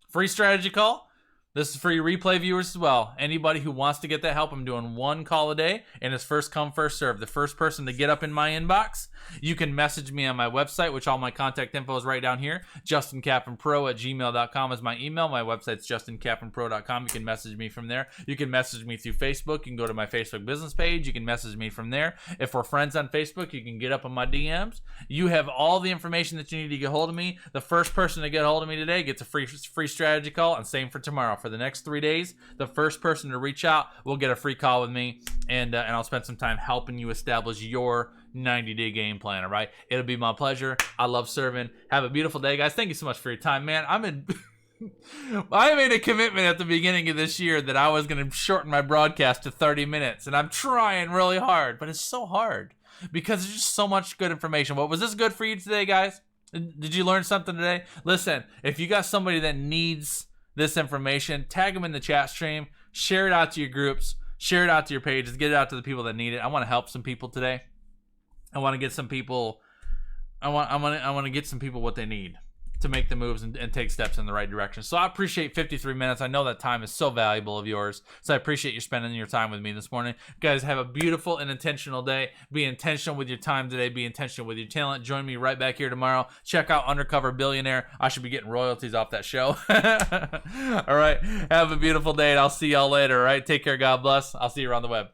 free strategy call. This is for your replay viewers as well. Anybody who wants to get that help, I'm doing one call a day, and it's first come, first serve. The first person to get up in my inbox, you can message me on my website, which all my contact info is right down here. JustinCapandPro@gmail.com is my email. My website's JustinCapandPro.com. You can message me from there. You can message me through Facebook. You can go to my Facebook business page. You can message me from there. If we're friends on Facebook, you can get up on my DMs. You have all the information that you need to get hold of me. The first person to get hold of me today gets a free strategy call, and same for tomorrow. For the next 3 days, the first person to reach out will get a free call with me, and I'll spend some time helping you establish your 90-day game plan. All right, it'll be my pleasure. I love serving. Have a beautiful day, guys. Thank you so much for your time, man. I made a commitment at the beginning of this year that I was going to shorten my broadcast to 30 minutes, and I'm trying really hard, but it's so hard because there's just so much good information. What was this good for you today, guys? Did you learn something today? Listen, if you got somebody that needs this information, tag them in the chat stream, share it out to your groups, share it out to your pages, get it out to the people that need it. I want to help some people today. I want to get some people what they need to make the moves and take steps in the right direction. So I appreciate 53 minutes. I know that time is so valuable of yours. So I appreciate you spending your time with me this morning. Guys, have a beautiful and intentional day. Be intentional with your time today. Be intentional with your talent. Join me right back here tomorrow. Check out Undercover Billionaire. I should be getting royalties off that show. All right. Have a beautiful day, and I'll see y'all later. All right. Take care. God bless. I'll see you around the web.